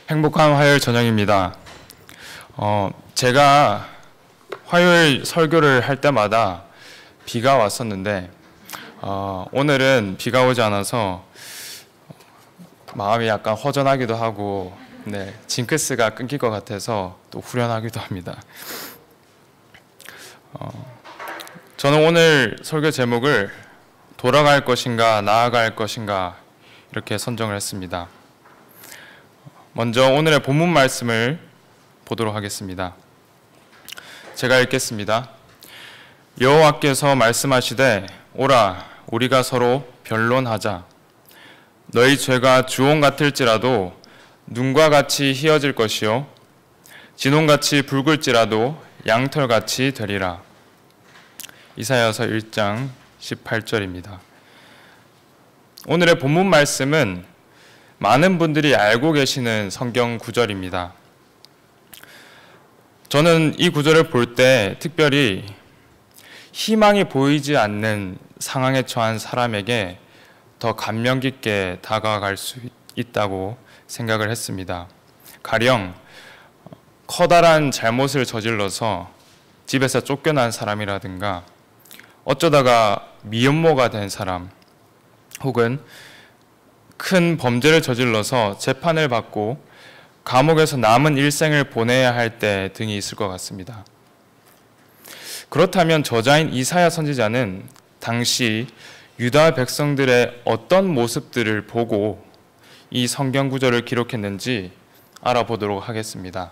행복한 화요일 저녁입니다. 제가 화요일 설교를 할 때마다 비가 왔었는데 오늘은 비가 오지 않아서 마음이 약간 허전하기도 하고 징크스가 끊길 것 같아서 또 후련하기도 합니다. 저는 오늘 설교 제목을 돌아갈 것인가 나아갈 것인가 이렇게 선정을 했습니다. 먼저 오늘의 본문 말씀을 보도록 하겠습니다. 제가 읽겠습니다. 여호와께서 말씀하시되 오라 우리가 서로 변론하자. 너희 죄가 주홍 같을지라도 눈과 같이 희어질 것이요 진홍같이 붉을지라도 양털같이 되리라. 이사야서 1장 18절입니다. 오늘의 본문 말씀은 많은 분들이 알고 계시는 성경 구절입니다. 저는 이 구절을 볼 때 특별히 희망이 보이지 않는 상황에 처한 사람에게 더 감명 깊게 다가갈 수 있다고 생각을 했습니다. 가령 커다란 잘못을 저질러서 집에서 쫓겨난 사람이라든가 어쩌다가 미혼모가 된 사람 혹은 큰 범죄를 저질러서 재판을 받고 감옥에서 남은 일생을 보내야 할 때 등이 있을 것 같습니다. 그렇다면 저자인 이사야 선지자는 당시 유다 백성들의 어떤 모습들을 보고 이 성경 구절을 기록했는지 알아보도록 하겠습니다.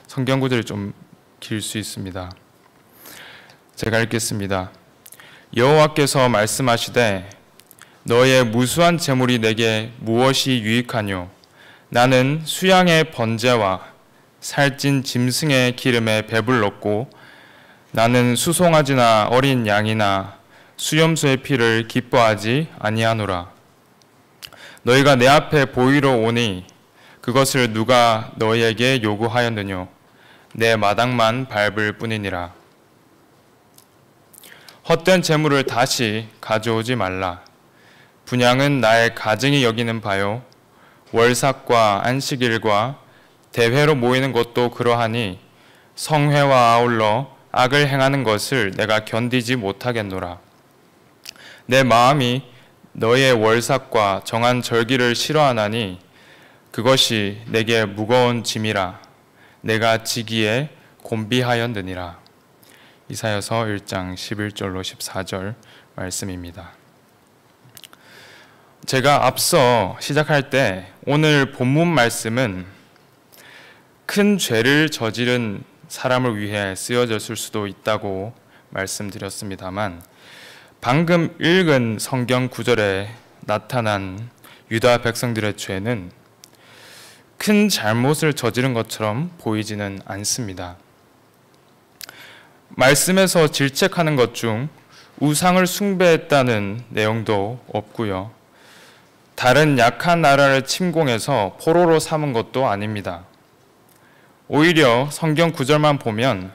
성경 구절이 좀 길 수 있습니다. 제가 읽겠습니다. 여호와께서 말씀하시되 너의 무수한 재물이 내게 무엇이 유익하뇨? 나는 수양의 번제와 살찐 짐승의 기름에 배불렀고 나는 수송아지나 어린 양이나 수염소의 피를 기뻐하지 아니하노라. 너희가 내 앞에 보이러 오니 그것을 누가 너희에게 요구하였느뇨? 내 마당만 밟을 뿐이니라. 헛된 재물을 다시 가져오지 말라. 분향은 나의 가증이 여기는 바요 월삭과 안식일과 대회로 모이는 것도 그러하니 성회와 아울러 악을 행하는 것을 내가 견디지 못하겠노라. 내 마음이 너의 월삭과 정한 절기를 싫어하나니 그것이 내게 무거운 짐이라. 내가 지기에 곤비하였느니라. 이사야서 1장 11절로 14절 말씀입니다. 제가 앞서 시작할 때 오늘 본문 말씀은 큰 죄를 저지른 사람을 위해 쓰여졌을 수도 있다고 말씀드렸습니다만 방금 읽은 성경 구절에 나타난 유다 백성들의 죄는 큰 잘못을 저지른 것처럼 보이지는 않습니다. 말씀에서 질책하는 것 중 우상을 숭배했다는 내용도 없고요. 다른 약한 나라를 침공해서 포로로 삼은 것도 아닙니다. 오히려 성경 구절만 보면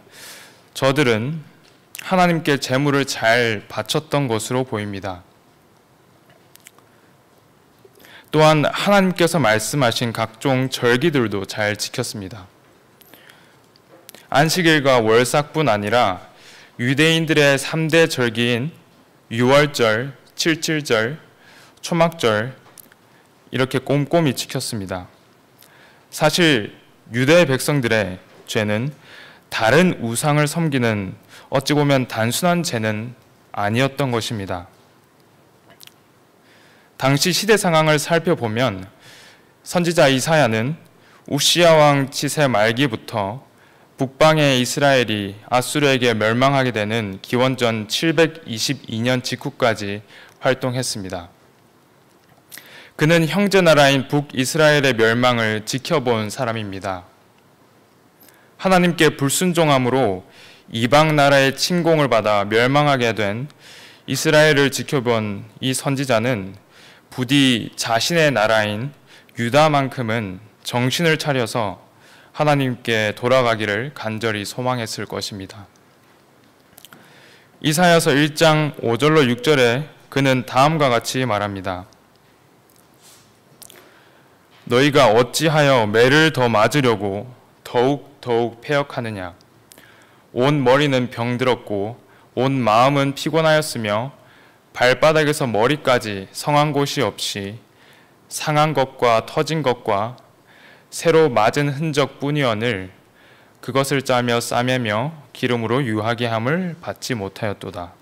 저들은 하나님께 제물을 잘 바쳤던 것으로 보입니다. 또한 하나님께서 말씀하신 각종 절기들도 잘 지켰습니다. 안식일과 월삭뿐 아니라 유대인들의 3대 절기인 유월절, 칠칠절, 초막절 이렇게 꼼꼼히 지켰습니다. 사실 유대 백성들의 죄는 다른 우상을 섬기는 어찌 보면 단순한 죄는 아니었던 것입니다. 당시 시대 상황을 살펴보면 선지자 이사야는 우시야 왕 치세 말기부터 북방의 이스라엘이 아수르에게 멸망하게 되는 기원전 722년 직후까지 활동했습니다. 그는 형제 나라인 북이스라엘의 멸망을 지켜본 사람입니다. 하나님께 불순종함으로 이방 나라의 침공을 받아 멸망하게 된 이스라엘을 지켜본 이 선지자는 부디 자신의 나라인 유다만큼은 정신을 차려서 하나님께 돌아가기를 간절히 소망했을 것입니다. 이사야서 1장 5절로 6절에 그는 다음과 같이 말합니다. 너희가 어찌하여 매를 더 맞으려고 더욱 패역하느냐. 온 머리는 병들었고 온 마음은 피곤하였으며 발바닥에서 머리까지 성한 곳이 없이 상한 것과 터진 것과 새로 맞은 흔적뿐이언을 그것을 짜며 싸매며 기름으로 유하게 함을 받지 못하였도다.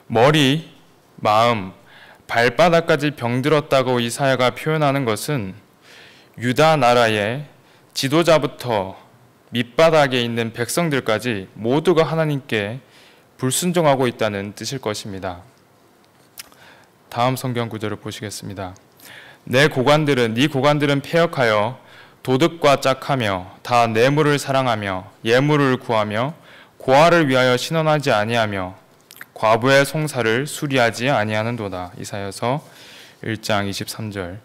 머리, 마음, 발바닥까지 병들었다고 이사야가 표현하는 것은 유다 나라의 지도자부터 밑바닥에 있는 백성들까지 모두가 하나님께 불순종하고 있다는 뜻일 것입니다. 다음 성경 구절을 보시겠습니다. 네 고관들은 패역하여 도둑과 짝하며 다 뇌물을 사랑하며 예물을 구하며 고아를 위하여 신원하지 아니하며 과부의 송사를 수리하지 아니하는도다. 이사야서 1장 23절.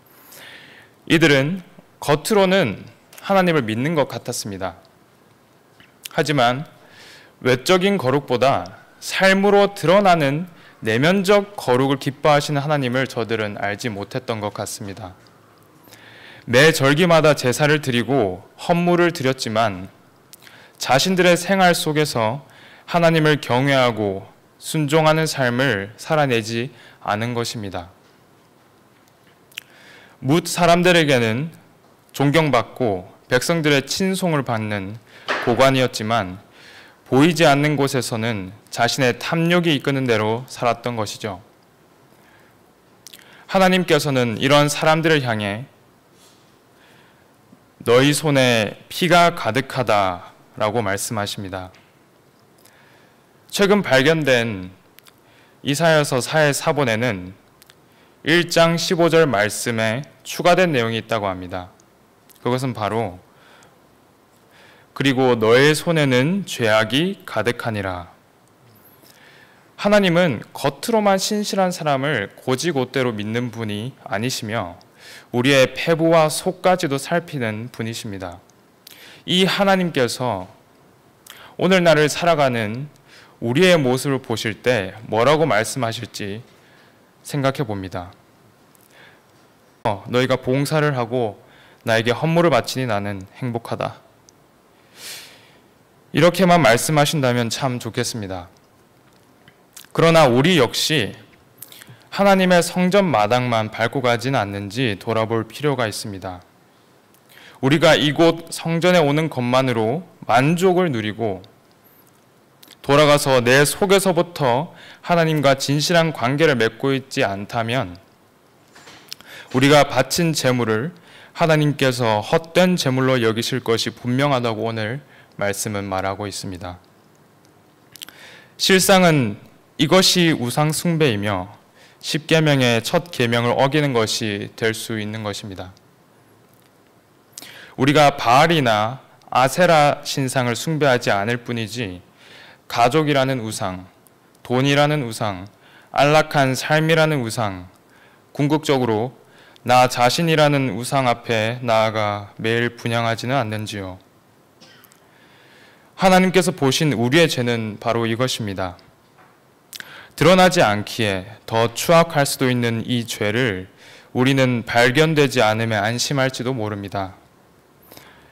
이들은 겉으로는 하나님을 믿는 것 같았습니다. 하지만 외적인 거룩보다 삶으로 드러나는 내면적 거룩을 기뻐하시는 하나님을 저들은 알지 못했던 것 같습니다. 매 절기마다 제사를 드리고 헌물을 드렸지만 자신들의 생활 속에서 하나님을 경외하고 순종하는 삶을 살아내지 않은 것입니다. 뭇 사람들에게는 존경받고 백성들의 친송을 받는 고관이었지만 보이지 않는 곳에서는 자신의 탐욕이 이끄는 대로 살았던 것이죠. 하나님께서는 이런 사람들을 향해 너희 손에 피가 가득하다라고 말씀하십니다. 최근 발견된 이사야서 사본에는 1장 15절 말씀에 추가된 내용이 있다고 합니다. 그것은 바로 그리고 너의 손에는 죄악이 가득하니라. 하나님은 겉으로만 신실한 사람을 곧이곧대로 믿는 분이 아니시며 우리의 패부와 속까지도 살피는 분이십니다. 이 하나님께서 오늘날을 살아가는 우리의 모습을 보실 때 뭐라고 말씀하실지 생각해 봅니다. 너희가 봉사를 하고 나에게 헌물을 바치니 나는 행복하다. 이렇게만 말씀하신다면 참 좋겠습니다. 그러나 우리 역시 하나님의 성전 마당만 밟고 가지는 않는지 돌아볼 필요가 있습니다. 우리가 이곳 성전에 오는 것만으로 만족을 누리고 돌아가서 내 속에서부터 하나님과 진실한 관계를 맺고 있지 않다면 우리가 바친 제물을 하나님께서 헛된 제물로 여기실 것이 분명하다고 오늘 말씀은 말하고 있습니다. 실상은 이것이 우상 숭배이며 십계명의 첫 계명을 어기는 것이 될 수 있는 것입니다. 우리가 바알이나 아세라 신상을 숭배하지 않을 뿐이지 가족이라는 우상, 돈이라는 우상, 안락한 삶이라는 우상, 궁극적으로 나 자신이라는 우상 앞에 나아가 매일 분향하지는 않는지요. 하나님께서 보신 우리의 죄는 바로 이것입니다. 드러나지 않기에 더 추악할 수도 있는 이 죄를 우리는 발견되지 않음에 안심할지도 모릅니다.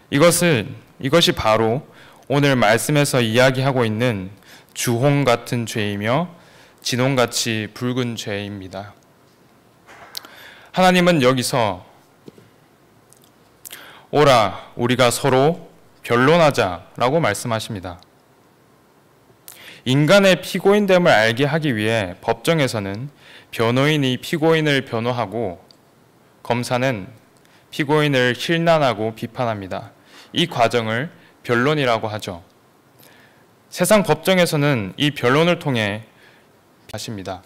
이것이 바로 오늘 말씀에서 이야기하고 있는 주홍 같은 죄이며 진홍같이 붉은 죄입니다. 하나님은 여기서 오라 우리가 서로 변론하자라고 말씀하십니다. 인간의 피고인됨을 알게 하기 위해 법정에서는 변호인이 피고인을 변호하고 검사는 피고인을 힐난하고 비판합니다. 이 과정을 변론이라고 하죠. 세상 법정에서는 이 변론을 통해 하십니다.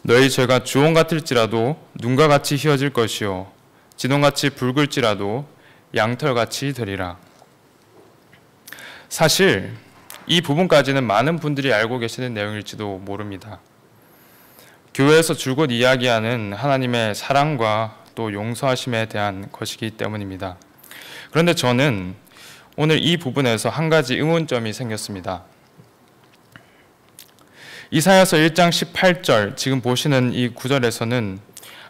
너희 죄가 주홍 같을지라도 눈과 같이 희어질 것이요 진홍같이 붉을지라도 양털같이 되리라. 사실 이 부분까지는 많은 분들이 알고 계시는 내용일지도 모릅니다. 교회에서 줄곧 이야기하는 하나님의 사랑과 또 용서하심에 대한 것이기 때문입니다. 그런데 저는 오늘 이 부분에서 한 가지 의문점이 생겼습니다. 이사야서 1장 18절 지금 보시는 이 구절에서는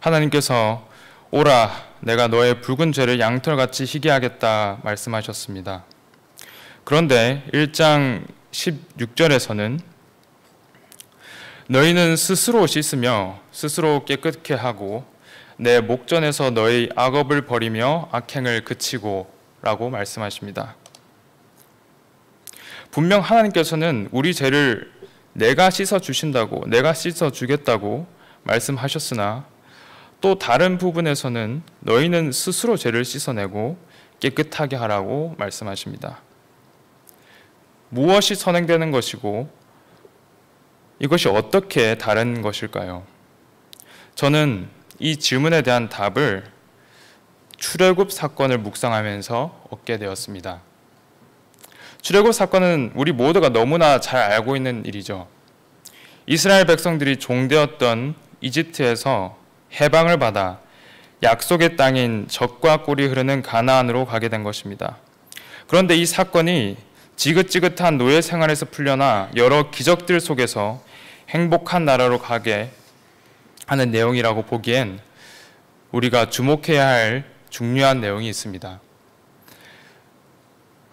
하나님께서 오라 내가 너의 붉은 죄를 양털같이 희게 하겠다 말씀하셨습니다. 그런데 1장 16절에서는 너희는 스스로 씻으며 스스로 깨끗게 하고 내 목전에서 너희 악업을 버리며 악행을 그치고 라고 말씀하십니다. 분명 하나님께서는 우리 죄를 내가 씻어주신다고, 내가 씻어주겠다고 말씀하셨으나 또 다른 부분에서는 너희는 스스로 죄를 씻어내고 깨끗하게 하라고 말씀하십니다. 무엇이 선행되는 것이고 이것이 어떻게 다른 것일까요? 저는 이 질문에 대한 답을 출애굽 사건을 묵상하면서 얻게 되었습니다. 출애굽 사건은 우리 모두가 너무나 잘 알고 있는 일이죠. 이스라엘 백성들이 종되었던 이집트에서 해방을 받아 약속의 땅인 젖과 꿀이 흐르는 가나안으로 가게 된 것입니다. 그런데 이 사건이 지긋지긋한 노예 생활에서 풀려나 여러 기적들 속에서 행복한 나라로 가게 하는 내용이라고 보기엔 우리가 주목해야 할 중요한 내용이 있습니다.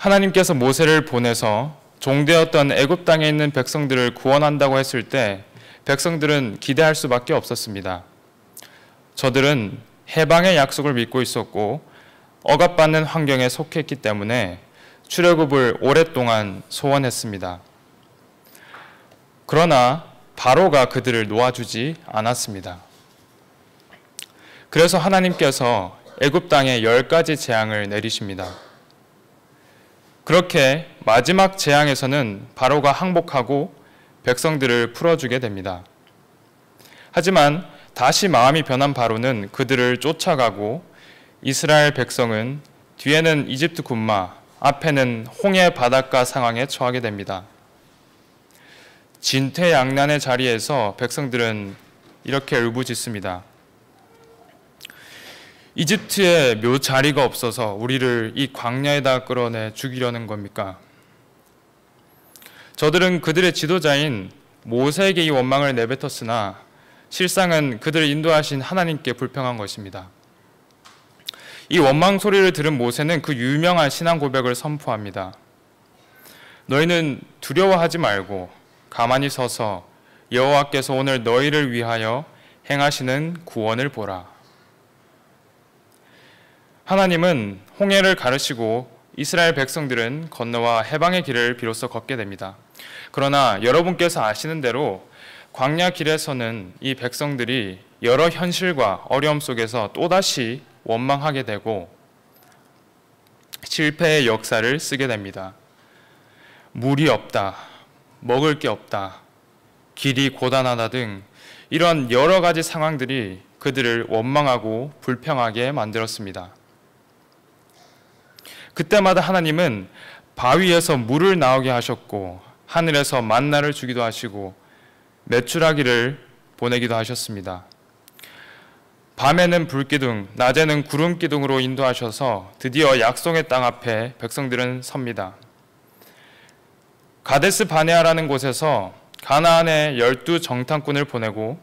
하나님께서 모세를 보내서 종되었던 애굽 땅에 있는 백성들을 구원한다고 했을 때 백성들은 기대할 수밖에 없었습니다. 저들은 해방의 약속을 믿고 있었고 억압받는 환경에 속했기 때문에 출애굽을 오랫동안 소원했습니다. 그러나 바로가 그들을 놓아주지 않았습니다. 그래서 하나님께서 애굽 땅에 10가지 재앙을 내리십니다. 그렇게 마지막 재앙에서는 바로가 항복하고 백성들을 풀어주게 됩니다. 하지만 다시 마음이 변한 바로는 그들을 쫓아가고 이스라엘 백성은 뒤에는 이집트 군마, 앞에는 홍해 바닷가 상황에 처하게 됩니다. 진퇴양난의 자리에서 백성들은 이렇게 울부짖습니다. 이집트에 묘 자리가 없어서 우리를 이 광야에다 끌어내 죽이려는 겁니까? 저들은 그들의 지도자인 모세에게 이 원망을 내뱉었으나 실상은 그들을 인도하신 하나님께 불평한 것입니다. 이 원망 소리를 들은 모세는 그 유명한 신앙 고백을 선포합니다. 너희는 두려워하지 말고 가만히 서서 여호와께서 오늘 너희를 위하여 행하시는 구원을 보라. 하나님은 홍해를 가르시고 이스라엘 백성들은 건너와 해방의 길을 비로소 걷게 됩니다. 그러나 여러분께서 아시는 대로 광야 길에서는 이 백성들이 여러 현실과 어려움 속에서 또다시 원망하게 되고 실패의 역사를 쓰게 됩니다. 물이 없다, 먹을 게 없다, 길이 고단하다 등 이런 여러 가지 상황들이 그들을 원망하고 불평하게 만들었습니다. 그때마다 하나님은 바위에서 물을 나오게 하셨고 하늘에서 만나를 주기도 하시고 메추라기를 보내기도 하셨습니다. 밤에는 불기둥, 낮에는 구름기둥으로 인도하셔서 드디어 약속의 땅 앞에 백성들은 섭니다. 가데스 바네아라는 곳에서 가나안에 12 정탐꾼을 보내고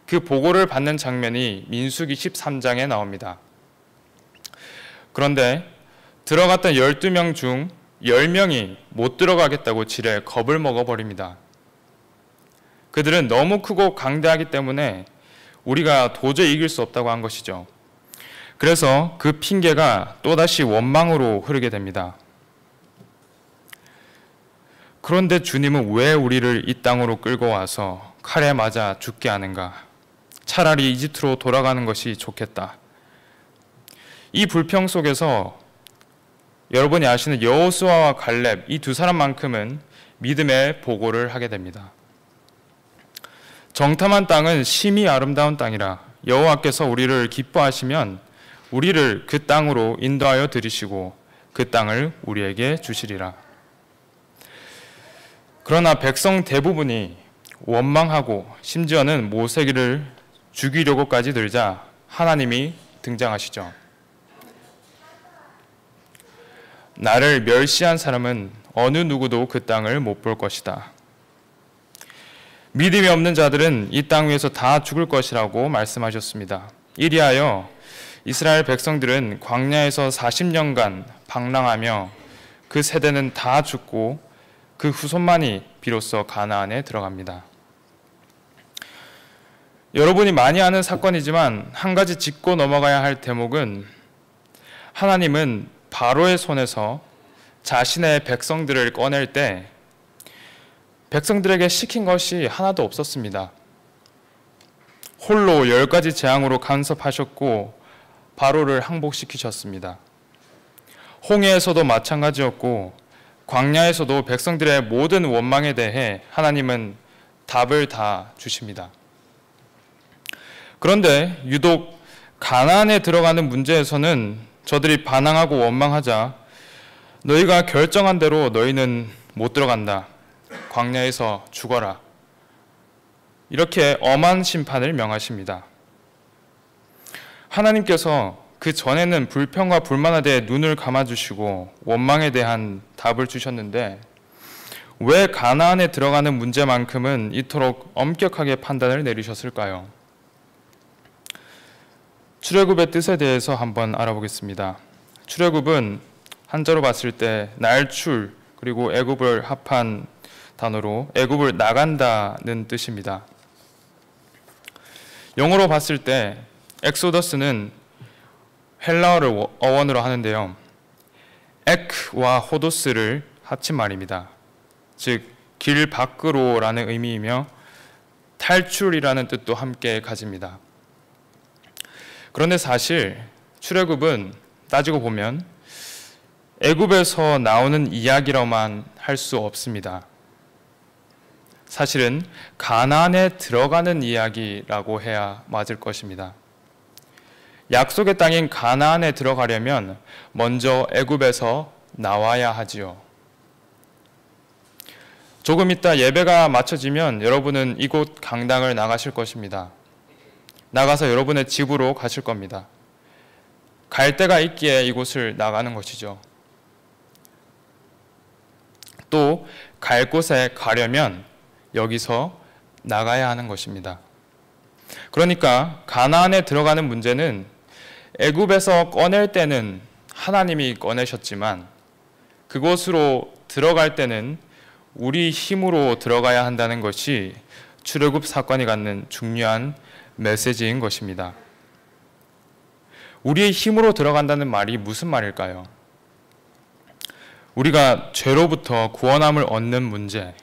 그 보고를 받는 장면이 민수기 13장에 나옵니다. 그런데 들어갔던 12명 중 10명이 못 들어가겠다고 지레 겁을 먹어버립니다. 그들은 너무 크고 강대하기 때문에 우리가 도저히 이길 수 없다고 한 것이죠. 그래서 그 핑계가 또다시 원망으로 흐르게 됩니다. 그런데 주님은 왜 우리를 이 땅으로 끌고 와서 칼에 맞아 죽게 하는가? 차라리 이집트로 돌아가는 것이 좋겠다. 이 불평 속에서 여러분이 아시는 여호수아와 갈렙 이 두 사람만큼은 믿음의 보고를 하게 됩니다. 정탐한 땅은 심히 아름다운 땅이라 여호와께서 우리를 기뻐하시면 우리를 그 땅으로 인도하여 들이시고 그 땅을 우리에게 주시리라. 그러나 백성 대부분이 원망하고 심지어는 모세를 죽이려고까지 들자 하나님이 등장하시죠. 나를 멸시한 사람은 어느 누구도 그 땅을 못 볼 것이다. 믿음이 없는 자들은 이 땅 위에서 다 죽을 것이라고 말씀하셨습니다. 이리하여 이스라엘 백성들은 광야에서 40년간 방랑하며 그 세대는 다 죽고 그 후손만이 비로소 가나안에 들어갑니다. 여러분이 많이 아는 사건이지만 한 가지 짚고 넘어가야 할 대목은 하나님은 바로의 손에서 자신의 백성들을 꺼낼 때 백성들에게 시킨 것이 하나도 없었습니다. 홀로 10가지 재앙으로 간섭하셨고 바로를 항복시키셨습니다. 홍해에서도 마찬가지였고 광야에서도 백성들의 모든 원망에 대해 하나님은 답을 다 주십니다. 그런데 유독 가나안에 들어가는 문제에서는 저들이 반항하고 원망하자 너희가 결정한 대로 너희는 못 들어간다. 광야에서 죽어라. 이렇게 엄한 심판을 명하십니다. 하나님께서 그 전에는 불평과 불만에 대해 눈을 감아주시고 원망에 대한 답을 주셨는데 왜 가나안에 들어가는 문제만큼은 이토록 엄격하게 판단을 내리셨을까요? 출애굽의 뜻에 대해서 한번 알아보겠습니다. 출애굽은 한자로 봤을 때 날출 그리고 애굽을 합한 단어로 애굽을 나간다는 뜻입니다. 영어로 봤을 때 엑소더스는 헬라어를 어원으로 하는데요. 에크와 호도스를 합친 말입니다. 즉 길 밖으로라는 의미이며 탈출이라는 뜻도 함께 가집니다. 그런데 사실 출애굽은 따지고 보면 애굽에서 나오는 이야기로만 할 수 없습니다. 사실은 가나안에 들어가는 이야기라고 해야 맞을 것입니다. 약속의 땅인 가나안에 들어가려면 먼저 애굽에서 나와야 하지요. 조금 있다 예배가 마쳐지면 여러분은 이곳 강당을 나가실 것입니다. 나가서 여러분의 집으로 가실 겁니다. 갈 데가 있기에 이곳을 나가는 것이죠. 또 갈 곳에 가려면 여기서 나가야 하는 것입니다. 그러니까 가나안에 들어가는 문제는 애굽에서 꺼낼 때는 하나님이 꺼내셨지만 그곳으로 들어갈 때는 우리 힘으로 들어가야 한다는 것이 출애굽 사건이 갖는 중요한 메시지인 것입니다. 우리의 힘으로 들어간다는 말이 무슨 말일까요? 우리가 죄로부터 구원함을 얻는 문제,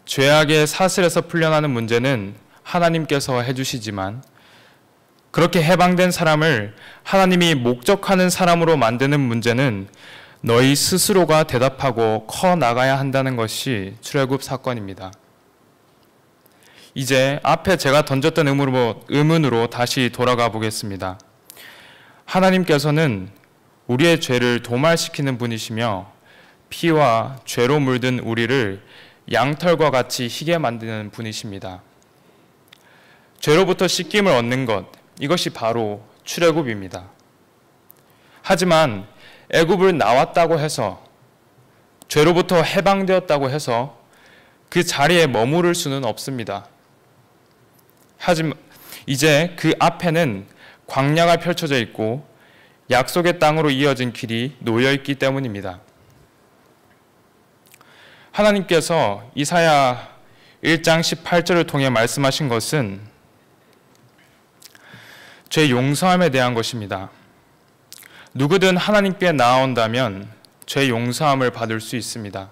죄악의 사슬에서 풀려나는 문제는 하나님께서 해주시지만 그렇게 해방된 사람을 하나님이 목적하는 사람으로 만드는 문제는 너희 스스로가 대답하고 커 나가야 한다는 것이 출애굽 사건입니다. 이제 앞에 제가 던졌던 의문으로 다시 돌아가 보겠습니다. 하나님께서는 우리의 죄를 도말시키는 분이시며 피와 죄로 물든 우리를 양털과 같이 희게 만드는 분이십니다. 죄로부터 씻김을 얻는 것, 이것이 바로 출애굽입니다. 하지만 애굽을 나왔다고 해서 죄로부터 해방되었다고 해서 그 자리에 머무를 수는 없습니다. 하지만 이제 그 앞에는 광야가 펼쳐져 있고 약속의 땅으로 이어진 길이 놓여 있기 때문입니다. 하나님께서 이사야 1장 18절을 통해 말씀하신 것은 죄 용서함에 대한 것입니다. 누구든 하나님께 나아온다면 죄 용서함을 받을 수 있습니다.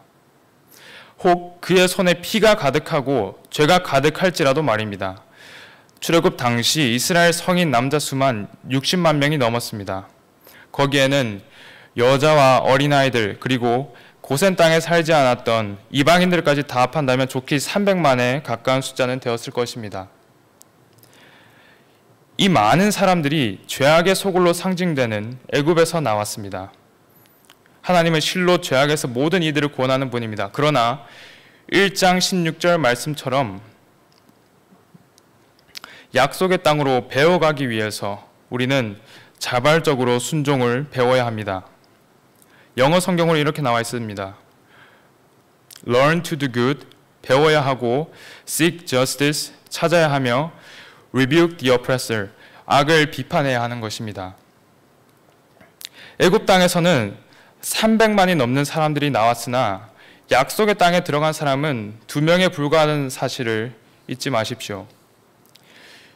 혹 그의 손에 피가 가득하고 죄가 가득할지라도 말입니다. 출애굽 당시 이스라엘 성인 남자 수만 60만 명이 넘었습니다. 거기에는 여자와 어린아이들 그리고 고센 땅에 살지 않았던 이방인들까지 다 합한다면 좋게 300만에 가까운 숫자는 되었을 것입니다. 이 많은 사람들이 죄악의 소굴로 상징되는 애굽에서 나왔습니다. 하나님은 실로 죄악에서 모든 이들을 구원하는 분입니다. 그러나 1장 16절 말씀처럼 약속의 땅으로 배워가기 위해서 우리는 자발적으로 순종을 배워야 합니다. 영어 성경으로 이렇게 나와 있습니다. Learn to do good 배워야 하고 seek justice, 찾아야 하며 rebuke the oppressor, 악을 비판해야 하는 것입니다. 애굽 땅에서는 300만이 넘는 사람들이 나왔으나 약속의 땅에 들어간 사람은 2명에 불과하는 사실을 잊지 마십시오.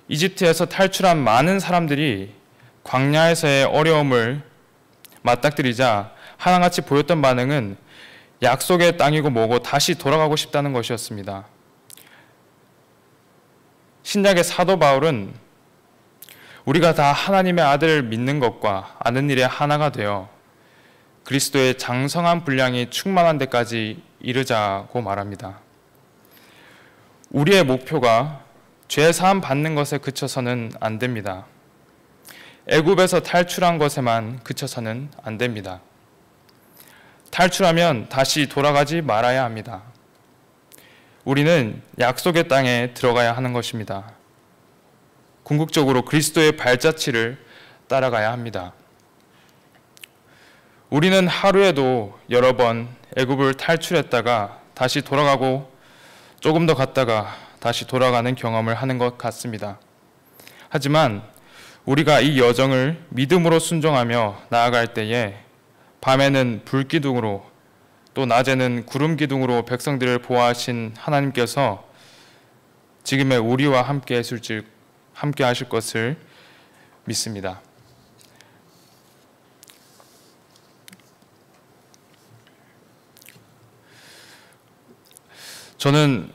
이집트에서 탈출한 많은 사람들이 광야에서의 어려움을 맞닥뜨리자 하나같이 보였던 반응은 약속의 땅이고 뭐고 다시 돌아가고 싶다는 것이었습니다. 신약의 사도 바울은 우리가 다 하나님의 아들을 믿는 것과 아는 일에 하나가 되어 그리스도의 장성한 분량이 충만한 데까지 이르자고 말합니다. 우리의 목표가 죄 사함 받는 것에 그쳐서는 안 됩니다. 애굽에서 탈출한 것에만 그쳐서는 안 됩니다. 탈출하면 다시 돌아가지 말아야 합니다. 우리는 약속의 땅에 들어가야 하는 것입니다. 궁극적으로 그리스도의 발자취를 따라가야 합니다. 우리는 하루에도 여러 번 애굽을 탈출했다가 다시 돌아가고 조금 더 갔다가 다시 돌아가는 경험을 하는 것 같습니다. 하지만 우리가 이 여정을 믿음으로 순종하며 나아갈 때에 밤에는 불기둥으로 또 낮에는 구름기둥으로 백성들을 보호하신 하나님께서 지금의 우리와 함께 하실 것을 믿습니다. 저는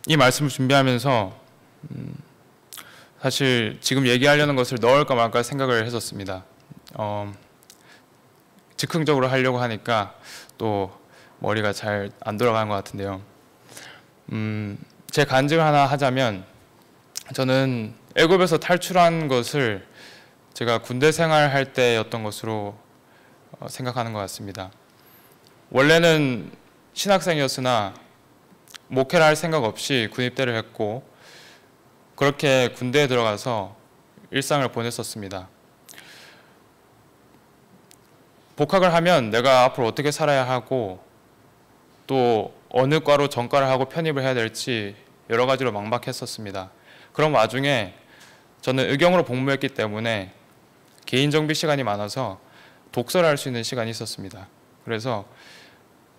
이 말씀을 준비하면서 사실 지금 얘기하려는 것을 넣을까 말까 생각을 했었습니다. 즉흥적으로 하려고 하니까 또 머리가 잘 안 돌아가는 것 같은데요. 제 간증을 하나 하자면 저는 애굽에서 탈출한 것을 제가 군대 생활할 때였던 것으로 생각하는 것 같습니다. 원래는 신학생이었으나 목회를 할 생각 없이 군입대를 했고 그렇게 군대에 들어가서 일상을 보냈었습니다. 복학을 하면 내가 앞으로 어떻게 살아야 하고 또 어느 과로 전과를 하고 편입을 해야 될지 여러 가지로 막막했었습니다. 그런 와중에 저는 의경으로 복무했기 때문에 개인 정비 시간이 많아서 독서를 할 수 있는 시간이 있었습니다. 그래서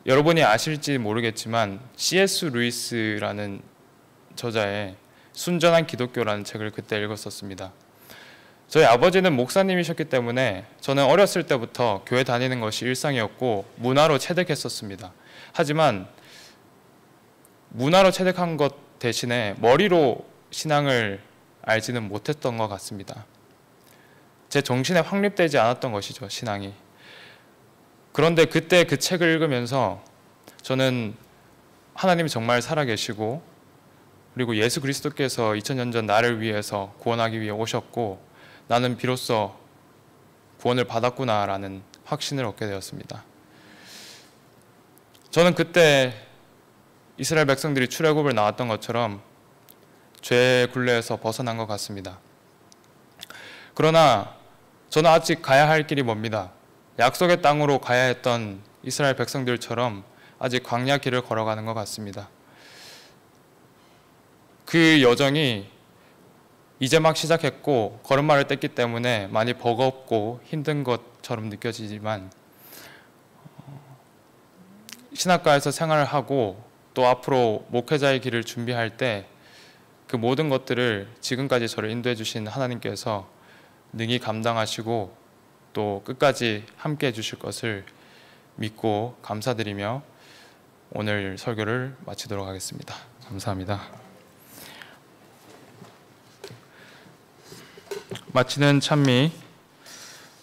여러분이 아실지 모르겠지만 C.S. 루이스라는 저자의 순전한 기독교라는 책을 그때 읽었었습니다. 저희 아버지는 목사님이셨기 때문에 저는 어렸을 때부터 교회 다니는 것이 일상이었고 문화로 체득했었습니다. 하지만 문화로 체득한 것 대신에 머리로 신앙을 알지는 못했던 것 같습니다. 제 정신에 확립되지 않았던 것이죠, 신앙이. 그런데 그때 그 책을 읽으면서 저는 하나님이 정말 살아계시고 그리고 예수 그리스도께서 2000년 전 나를 위해서 구원하기 위해 오셨고 나는 비로소 구원을 받았구나라는 확신을 얻게 되었습니다. 저는 그때 이스라엘 백성들이 출애굽을 나왔던 것처럼 죄의 굴레에서 벗어난 것 같습니다. 그러나 저는 아직 가야 할 길이 멉니다. 약속의 땅으로 가야 했던 이스라엘 백성들처럼 아직 광야 길을 걸어가는 것 같습니다. 그 여정이 이제 막 시작했고 걸음마를 뗐기 때문에 많이 버겁고 힘든 것처럼 느껴지지만 신학과에서 생활을 하고 또 앞으로 목회자의 길을 준비할 때 그 모든 것들을 지금까지 저를 인도해 주신 하나님께서 능히 감당하시고 또 끝까지 함께 해주실 것을 믿고 감사드리며 오늘 설교를 마치도록 하겠습니다. 감사합니다. 마치는 찬미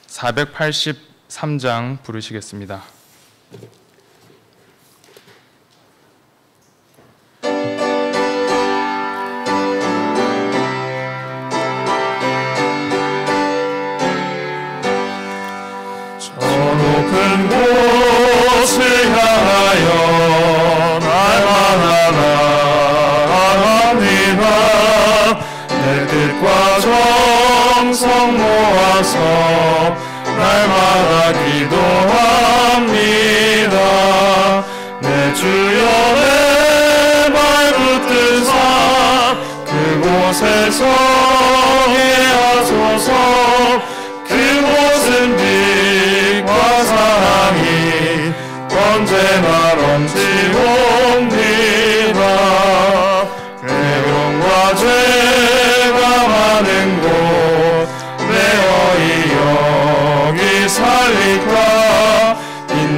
483장 부르시겠습니다. 높은 곳을 향하여 날마다 나아갑니다. 내 뜻과 정성 모아서 날마다 기도합니다. 내 주여 내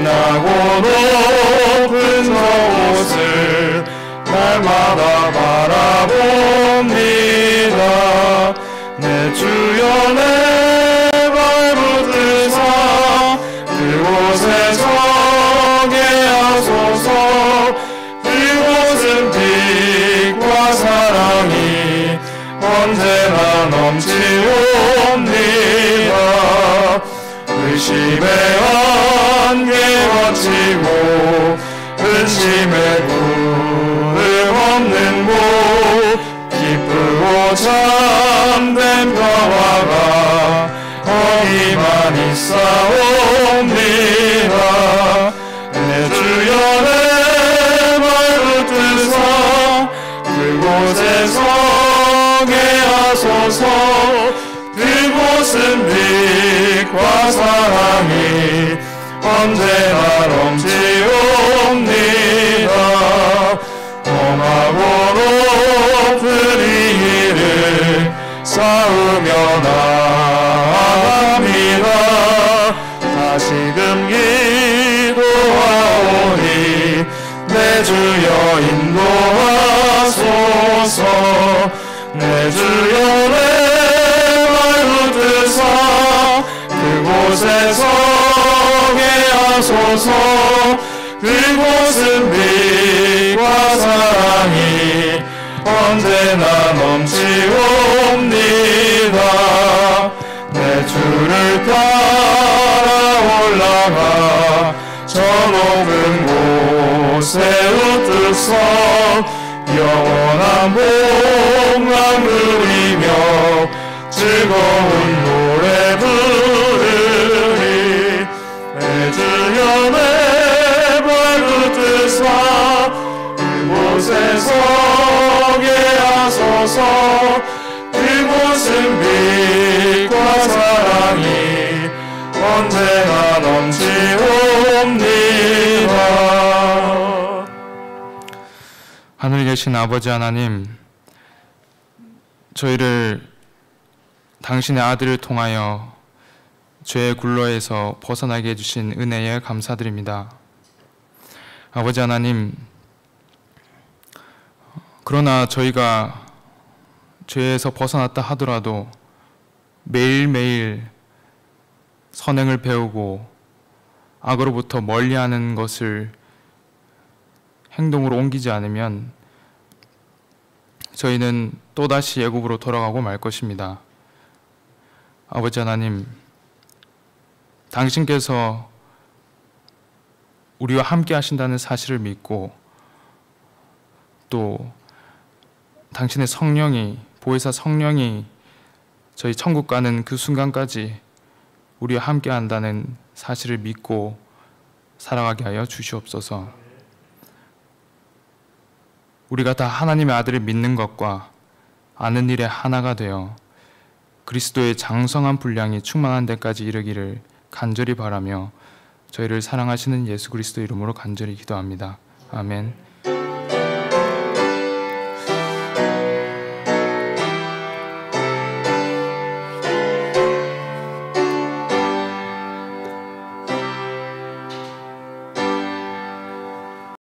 진하고 높은 저곳을 날마다 바라봅니다. 내 주여 내 발붙드사 그곳에 서게 하소서. 그곳은 빛과 사랑이 언제나 넘치옵니다. 의심의 안개 거치고 근심의 구름 없는 곳 기쁘고 참된 평화가 거기만 있사옵니다. 내 주여 내 발붙드사 그곳에 서게 하소서. 그곳은 빛과 사랑이 언제나 넘치옵니다. 험하고 높은 이 길을 쌓으며 나아갑니다. 다시금 기도하오니 내 주여 인도하소서. 내 주여 내 발붙드사 그곳에 서게 하소서. 그곳은 빛과 사랑이 언제나 넘치옵니다. 내 주를 따라 올라가 저 높은 곳에 우뚝서 영원한 복만 누리며 즐거운 노래 부르리. 내 주여 내 발붙드사 그곳에 서게 하소서. 그곳은 빛과 사랑이 언제나 넘치옵니다. 하늘에 계신 아버지 하나님, 저희를 당신의 아들을 통하여 죄의 굴레에서 벗어나게 해주신 은혜에 감사드립니다. 아버지 하나님, 그러나 저희가 죄에서 벗어났다 하더라도 매일매일 선행을 배우고 악으로부터 멀리하는 것을 행동으로 옮기지 않으면 저희는 또다시 애굽으로 돌아가고 말 것입니다. 아버지 하나님, 당신께서 우리와 함께 하신다는 사실을 믿고 또 당신의 성령이, 보혜사 성령이 저희 천국 가는 그 순간까지 우리와 함께 한다는 사실을 믿고 살아가게 하여 주시옵소서. 우리가 다 하나님의 아들을 믿는 것과 아는 일에 하나가 되어 그리스도의 장성한 분량이 충만한 데까지 이르기를 간절히 바라며 저희를 사랑하시는 예수 그리스도 이름으로 간절히 기도합니다. 아멘.